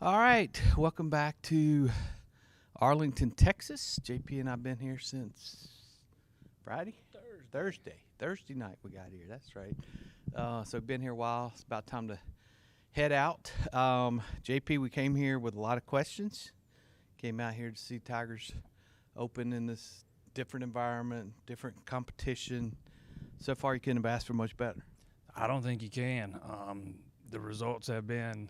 All right, welcome back to Arlington, Texas. JP and I've been here since Friday, Thursday night. We got here. That's right. So we've been here a while. It's about time to head out. JP, we came here with a lot of questions. Came out here to see Tigers open in this different environment, different competition. So far, you couldn't have asked for much better. I don't think you can. The results have been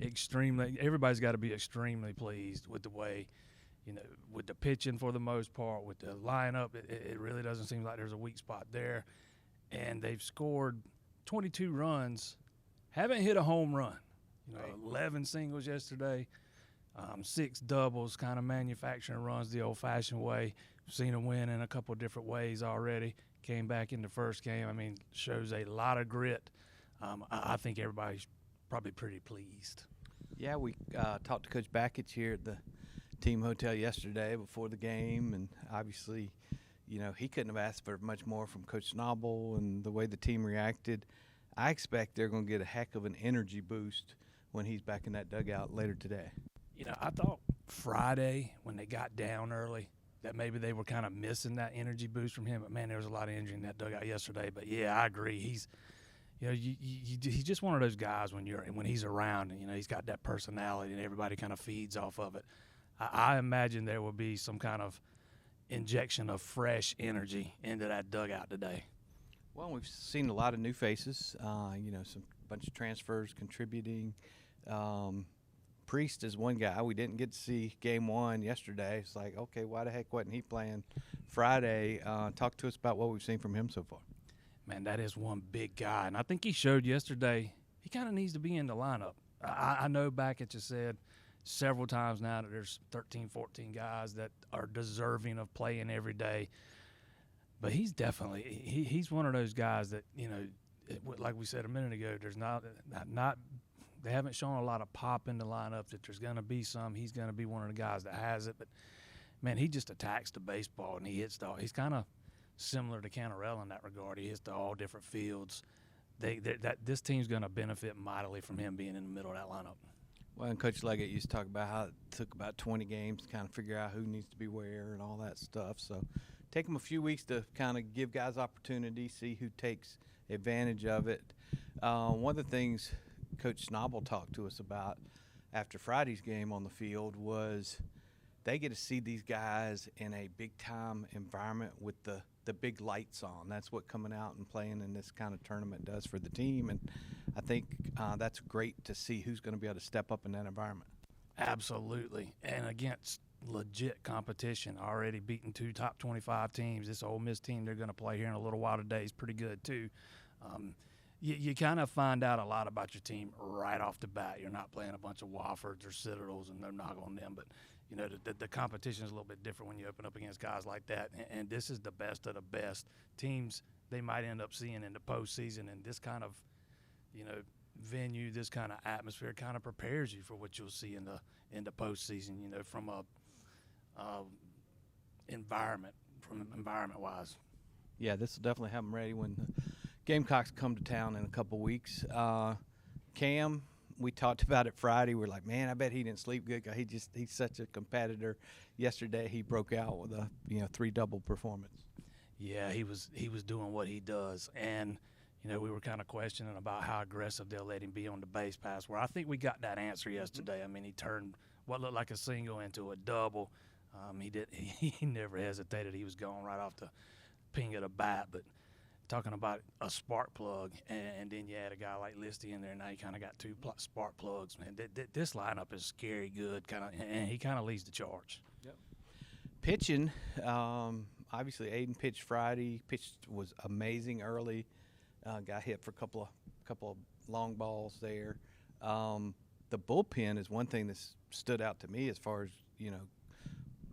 extremely. Everybody's got to be extremely pleased with the way, with the pitching for the most part, with the lineup. It really doesn't seem like there's a weak spot there. And they've scored 22 runs, haven't hit a home run. 11 singles yesterday, 6 doubles, kind of manufacturing runs the old-fashioned way. We've seen them win in a couple of different ways already. Came back in the first game. I mean, shows a lot of grit. I think everybody's probably pretty pleased. Yeah, we talked to Coach Backich here at the team hotel yesterday before the game, and obviously, he couldn't have asked for much more from Coach Snobble and the way the team reacted. I expect they're going to get a heck of an energy boost when he's back in that dugout later today. I thought Friday when they got down early that maybe they were kind of missing that energy boost from him. But, man, there was a lot of energy in that dugout yesterday. But, yeah, I agree. He's just one of those guys when he's around and, he's got that personality and everybody kind of feeds off of it. I imagine there will be some kind of injection of fresh energy into that dugout today. Well, we've seen a lot of new faces, some bunch of transfers contributing. Priest is one guy. We didn't get to see game one yesterday. It's like, okay, why the heck wasn't he playing Friday? Talk to us about what we've seen from him so far. Man, that is one big guy. And I think he showed yesterday he kind of needs to be in the lineup. I know Backich has said several times now that there's 13, 14 guys that are deserving of playing every day. But he's definitely he's one of those guys that, like we said a minute ago, there's not they haven't shown a lot of pop in the lineup. That there's going to be some. He's going to be one of the guys that has it. But, man, he just attacks the baseball, and he hits he's kind of similar to Cantarell in that regard. He hits to all different fields. This team's going to benefit mightily from him being in the middle of that lineup. Well, and Coach Leggett used to talk about how it took about 20 games to kind of figure out who needs to be where and all that stuff. So take them a few weeks to kind of give guys opportunity, see who takes advantage of it. One of the things Coach Snobble talked to us about after Friday's game on the field was they get to see these guys in a big-time environment with the big lights on. That's what coming out and playing in this kind of tournament does for the team, and I think that's great to see who's going to be able to step up in that environment. Absolutely, and against legit competition, already beating 2 top 25 teams. This Ole Miss team they're going to play here in a little while today is pretty good too. You kind of find out a lot about your team right off the bat. You're not playing a bunch of Woffords or Citadels and they're not on them, but the competition is a little bit different when you open up against guys like that. And this is the best of the best teams they might end up seeing in the postseason. And this kind of, venue, this kind of atmosphere kind of prepares you for what you'll see in the postseason. From environment wise. Yeah, this will definitely have them ready when the Gamecocks come to town in a couple weeks. Cam, we talked about it Friday. We're like, man, I bet he didn't sleep good. He's such a competitor. Yesterday he broke out with a 3-double performance. Yeah, he was doing what he does, and we were kind of questioning about how aggressive they'll let him be on the base pass. Where I think we got that answer yesterday. I mean, he turned what looked like a single into a double. He never hesitated. He was going right off the ping of the bat, but. Talking about a spark plug, and then you add a guy like Listy in there. Now you kind of got 2 spark plugs, man. This lineup is scary good, and he kind of leads the charge. Yep. Pitching, obviously Aiden pitched Friday. Was amazing early. Got hit for a couple of long balls there. The bullpen is one thing that stood out to me as far as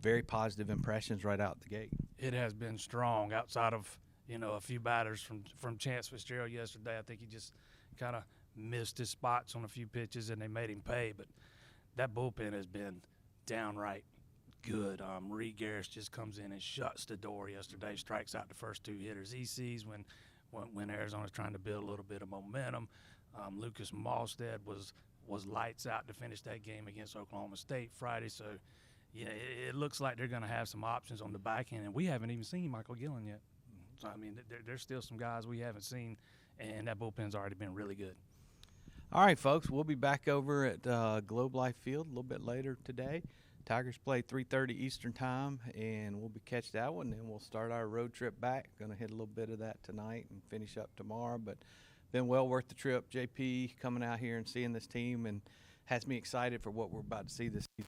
very positive impressions right out the gate. It has been strong outside of. A few batters from Chance Fitzgerald yesterday. I think he just kind of missed his spots on a few pitches, and they made him pay. But that bullpen has been downright good. Reed Garris just comes in and shuts the door yesterday, strikes out the first 2 hitters he sees when Arizona's trying to build a little bit of momentum. Lucas Malstead was was lights out to finish that game against Oklahoma State Friday. So, yeah, it looks like they're going to have some options on the back end, and we haven't even seen Michael Gillen yet. So, I mean, there's still some guys we haven't seen, and that bullpen's already been really good. All right, folks, we'll be back over at Globe Life Field a little bit later today. Tigers play 3:30 Eastern time, and we'll catch that one. Then we'll start our road trip back. Going to hit a little bit of that tonight and finish up tomorrow. But been well worth the trip. JP coming out here and seeing this team and has me excited for what we're about to see this season.